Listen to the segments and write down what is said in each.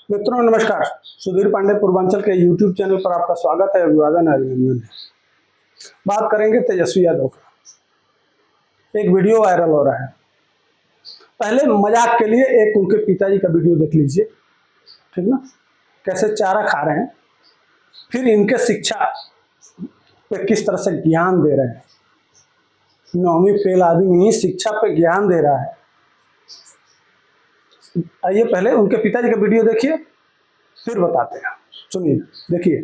मित्रों नमस्कार। सुधीर पांडे पूर्वांचल के YouTube चैनल पर आपका स्वागत है। अभिवादन अभिनंदन। बात करेंगे तेजस्वी यादव का। एक वीडियो वायरल हो रहा है। पहले मजाक के लिए एक उनके पिताजी का वीडियो देख लीजिए, ठीक ना, कैसे चारा खा रहे हैं, फिर इनके शिक्षा पे किस तरह से ज्ञान दे रहे हैं। 9वीं फेल आदमी शिक्षा पे ज्ञान दे रहा है। आइए पहले उनके पिताजी का वीडियो देखिए, फिर बताते हैं। सुनिए, देखिए,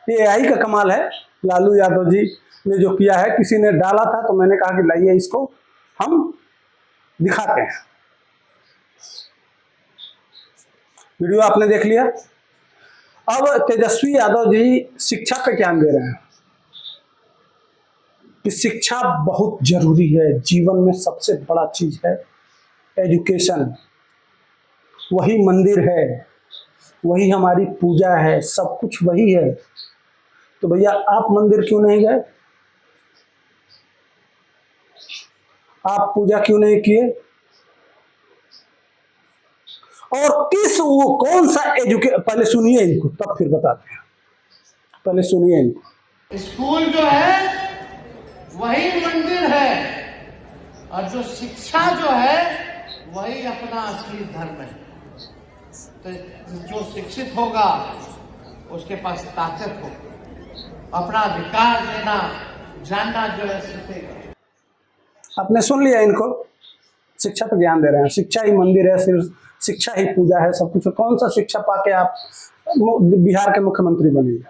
ये AI का कमाल है। लालू यादव जी ने जो किया है, किसी ने डाला था तो मैंने कहा कि लाइए इसको हम दिखाते हैं। वीडियो आपने देख लिया। अब तेजस्वी यादव जी शिक्षा पे ज्ञान दे रहे हैं कि शिक्षा बहुत जरूरी है। जीवन में सबसे बड़ा चीज है एजुकेशन। वही मंदिर है, वही हमारी पूजा है, सब कुछ वही है। तो भैया आप मंदिर क्यों नहीं गए? आप पूजा क्यों नहीं किए? और कौन सा पहले सुनिए इनको, तब फिर बताते हैं। पहले सुनिए इनको। स्कूल जो है वही मंदिर है, और जो शिक्षा जो है वही अपना असली धर्म है। तो जो शिक्षित होगा उसके पास ताकत होगी, अपना अधिकार देना जानना जो है सीखेगा। आपने सुन लिया इनको। शिक्षा पर ज्ञान दे रहे हैं। शिक्षा ही मंदिर है, सिर्फ शिक्षा ही पूजा है, सब कुछ। कौन सा शिक्षा पाके आप बिहार के मुख्यमंत्री बनेंगे?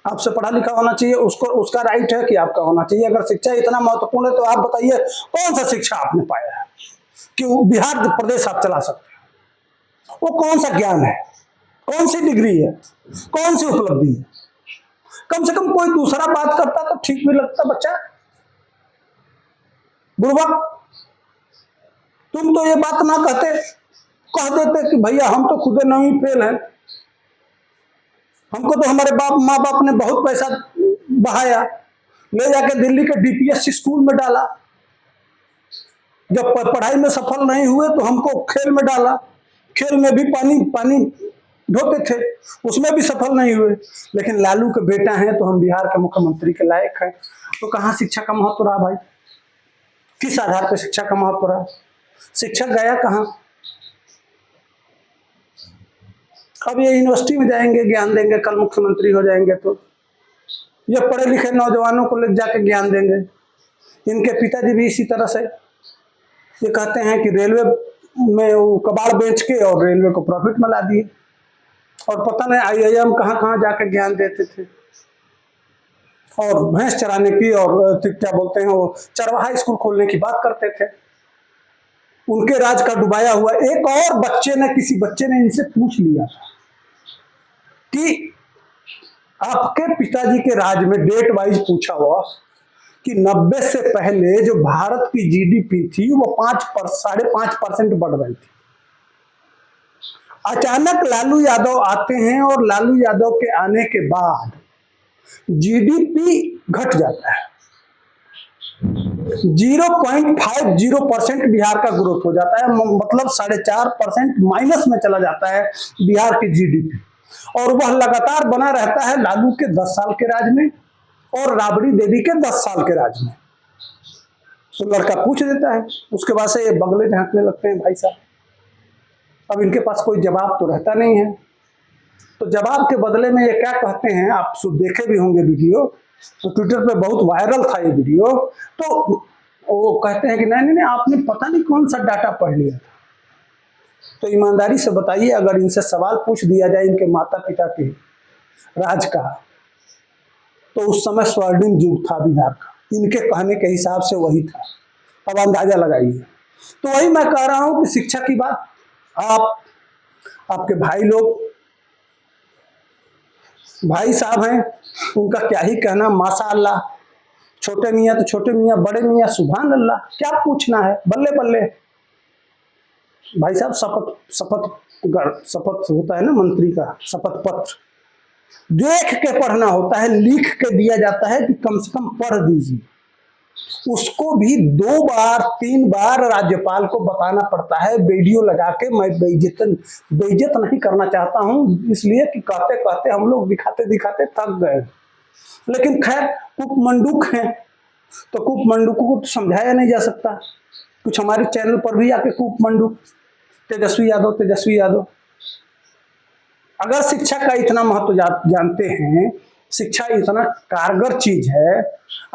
आपसे पढ़ा लिखा होना चाहिए, उसको उसका राइट है कि आपका होना चाहिए। अगर शिक्षा इतना महत्वपूर्ण है तो आप बताइए कौन सा शिक्षा आपने पाया है कि बिहार प्रदेश आप चला सकते हैं? वो कौन सा ज्ञान है, कौन सी डिग्री है, कौन सी उपलब्धि है? कम से कम कोई दूसरा बात करता तो ठीक भी लगता। बच्चा बुर्बक, तुम तो ये बात ना कहते, कह देते कि भैया हम तो खुद 9वीं फेल हैं, हमको तो हमारे माँ बाप ने बहुत पैसा बहाया, ले जाके दिल्ली के DPSC स्कूल में डाला। जब पढ़ाई में सफल नहीं हुए तो हमको खेल में डाला। खेल में भी पानी ढोते थे, उसमें भी सफल नहीं हुए। लेकिन लालू के बेटा हैं तो हम बिहार के मुख्यमंत्री के लायक हैं। तो कहाँ शिक्षा का महत्व रहा भाई? किस आधार पर शिक्षा का महत्व रहा? शिक्षा गया कहाँ? अब ये यूनिवर्सिटी में जाएंगे, ज्ञान देंगे, कल मुख्यमंत्री हो जाएंगे तो ये पढ़े लिखे नौजवानों को ले जाके ज्ञान देंगे। इनके पिताजी भी इसी तरह से ये कहते हैं कि रेलवे में वो कबाड़ बेच के और रेलवे को प्रॉफिट में ला दिए, और पता नहीं IIM कहाँ कहाँ जाके ज्ञान देते थे। और भैंस चराने की और क्या बोलते हैं वो चरवाहा स्कूल खोलने की बात करते थे। उनके राज का डुबाया हुआ एक और बच्चे ने, किसी बच्चे ने इनसे पूछ लिया था कि आपके पिताजी के राज में, डेट वाइज पूछा हुआ, कि 90 से पहले जो भारत की GDP थी वो 5.5% बढ़ रही थी। अचानक लालू यादव आते हैं और लालू यादव के आने के बाद GDP घट जाता है। 0.50% बिहार का ग्रोथ हो जाता है, मतलब 4.5% माइनस में चला जाता है बिहार की GDP। और वह लगातार बना रहता है लालू के 10 साल के राज में और राबड़ी देवी के 10 साल के राज में। तो लड़का पूछ देता है, उसके बाद से ये बगले झांकने लगते हैं भाई साहब। अब इनके पास कोई जवाब तो रहता नहीं है, तो जवाब के बदले में ये क्या कहते हैं, आप देखे भी होंगे वीडियो, तो ट्विटर पे बहुत वायरल था ये वीडियो। तो वो कहते हैं कि नहीं आपने पता नहीं कौन सा डाटा पढ़ लिया था। तो ईमानदारी से बताइए, अगर इनसे सवाल पूछ दिया जाए इनके माता पिता के राज का, तो उस समय स्वर्णिम युग था बिहार का, इनके कहने के हिसाब से वही था। अब अंदाजा लगाइए। तो वही मैं कह रहा हूं कि शिक्षा की बात आपके भाई साहब हैं, उनका क्या ही कहना, माशाअल्लाह। छोटे मियाँ तो छोटे मियाँ, बड़े मियाँ सुभान अल्लाह, क्या पूछना है, बल्ले बल्ले। भाई साहब शपथ होता है ना मंत्री का, शपथ पत्र देख के पढ़ना होता है, लिख के दिया जाता है कि कम से कम पढ़ दीजिए। उसको भी 2 बार 3 बार राज्यपाल को बताना पड़ता है वीडियो लगा के। मैं बेइज्जत नहीं करना चाहता हूं, इसलिए कि कहते कहते हम लोग दिखाते दिखाते थक गए। लेकिन खैर कूप मंडूक हैं, तो कूप मंडूकों को तो समझाया नहीं जा सकता। कुछ हमारे चैनल पर भी आके कूप मंडूक तेजस्वी यादव। अगर शिक्षा का इतना महत्व जानते हैं, शिक्षा इतना कारगर चीज है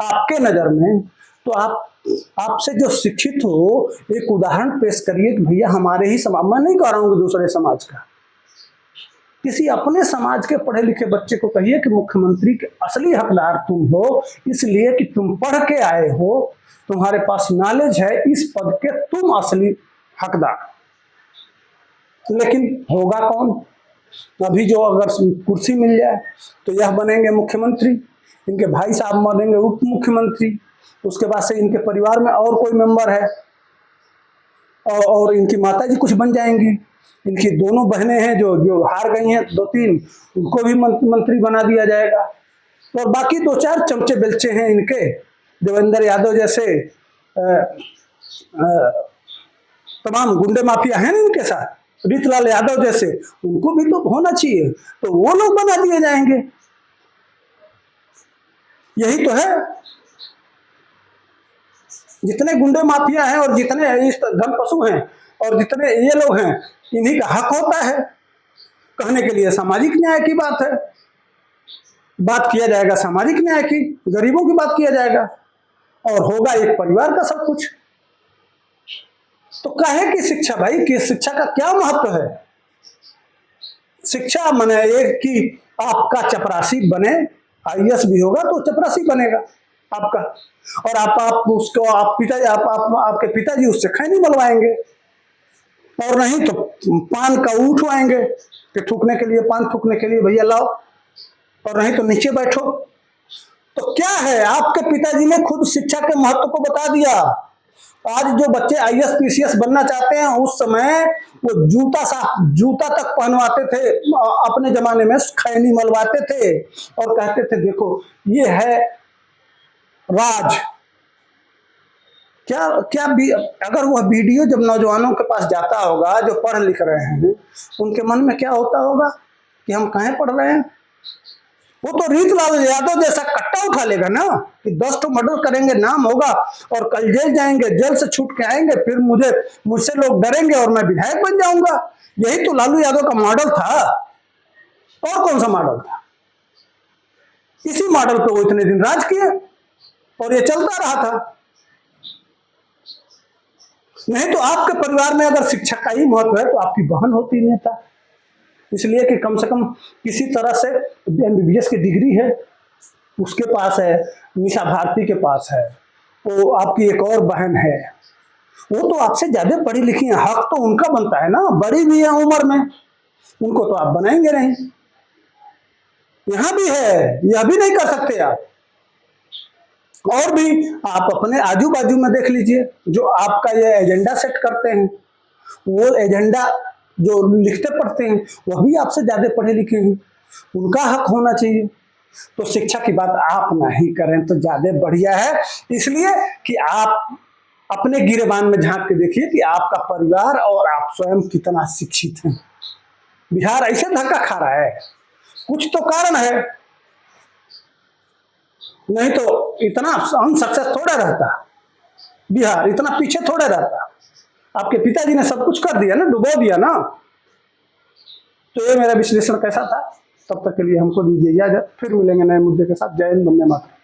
आपके नजर में, तो आपसे जो शिक्षित हो एक उदाहरण पेश करिए कि भैया हमारे ही समाज, मैं नहीं कह रहा हूं दूसरे समाज का, किसी अपने समाज के पढ़े लिखे बच्चे को कहिए कि मुख्यमंत्री के असली हकदार तुम हो, इसलिए कि तुम पढ़ के आए हो, तुम्हारे पास नॉलेज है, इस पद के तुम असली हकदार। लेकिन होगा कौन? अभी जो अगर कुर्सी मिल जाए तो यह बनेंगे मुख्यमंत्री, इनके भाई साहब बनेंगे उप मुख्यमंत्री, उसके बाद से इनके परिवार में और कोई मेंबर है और इनकी माता जी कुछ बन जाएंगी, इनकी दोनों बहनें हैं जो हार गई हैं 2-3, उनको भी मंत्री बना दिया जाएगा। और बाकी 2-4 चमचे बेलचे हैं इनके, देवेंद्र यादव जैसे तमाम गुंडे माफिया हैं इनके साथ, रीतलाल यादव जैसे, उनको भी तो होना चाहिए, तो वो लोग बना दिए जाएंगे। यही तो है, जितने गुंडे माफिया हैं और जितने इस धन पशु हैं और जितने ये लोग हैं, इन्हीं का हक होता है कहने के लिए। सामाजिक न्याय की बात किया जाएगा, सामाजिक न्याय की, गरीबों की बात किया जाएगा, और होगा एक परिवार का सब कुछ। तो कहे कि शिक्षा, भाई कि शिक्षा का क्या महत्व है? शिक्षा माने एक कि आपका चपरासी बने, आईएएस भी होगा तो चपरासी बनेगा आपका, और आप उसको आपके पिताजी उससे खैनी मलवाएंगे, और नहीं तो पान का उठवाएंगे कि थूकने के लिए, पान थूकने के लिए भैया लाओ, और नहीं तो नीचे बैठो। तो क्या है, आपके पिताजी ने खुद शिक्षा के महत्व को बता दिया। आज जो बच्चे आईएएस पीसीएस बनना चाहते हैं, उस समय वो जूता तक पहनवाते थे, अपने जमाने में खैनी मलवाते थे और कहते थे देखो ये है राज। क्या क्या भी, अगर वह वीडियो जब नौजवानों के पास जाता होगा जो पढ़ लिख रहे हैं, उनके मन में क्या होता होगा कि हम कहाँ पढ़ रहे हैं? वो तो रीतलाल यादव जैसा कट्टा उठा लेगा ना कि 10 तो मर्डर करेंगे, नाम होगा, और कल जेल जाएंगे, जेल से छूट के आएंगे, फिर मुझसे लोग डरेंगे और मैं विधायक बन जाऊंगा। यही तो लालू यादव का मॉडल था, और कौन सा मॉडल था? इसी मॉडल पे वो इतने दिन राज किए और ये चलता रहा था। नहीं तो आपके परिवार में अगर शिक्षा का ही महत्व है तो आपकी बहन होती नेता, इसलिए कि कम से कम किसी तरह से एमबीबीएस की डिग्री है उसके पास है, निशा भारती के पास है, वो आपकी एक और बहन है, वो तो आपसे ज्यादा पढ़ी लिखी है, हक तो उनका बनता है ना, बड़ी भी है उम्र में, उनको तो आप बनाएंगे नहीं। यहां भी है, यह भी नहीं कर सकते आप। और भी आप अपने आजू बाजू में देख लीजिए, जो आपका ये एजेंडा सेट करते हैं, वो एजेंडा जो लिखते पढ़ते हैं वह भी आपसे ज्यादा पढ़े लिखे हैं, उनका हक होना चाहिए। तो शिक्षा की बात आप नहीं करें तो ज्यादा बढ़िया है, इसलिए कि आप अपने गिरेबान में झांक के देखिए कि आपका परिवार और आप स्वयं कितना शिक्षित हैं। बिहार ऐसे धक्का खा रहा है, कुछ तो कारण है, नहीं तो इतना अनसक्सेस थोड़ा रहता, बिहार इतना पीछे थोड़ा रहता। आपके पिताजी ने सब कुछ कर दिया ना, डुबो दिया ना। तो ये मेरा विश्लेषण कैसा था? तब तक के लिए हमको दीजिए इजाजत, फिर मिलेंगे नए मुद्दे के साथ। जय हिंद, वंदे मातरम।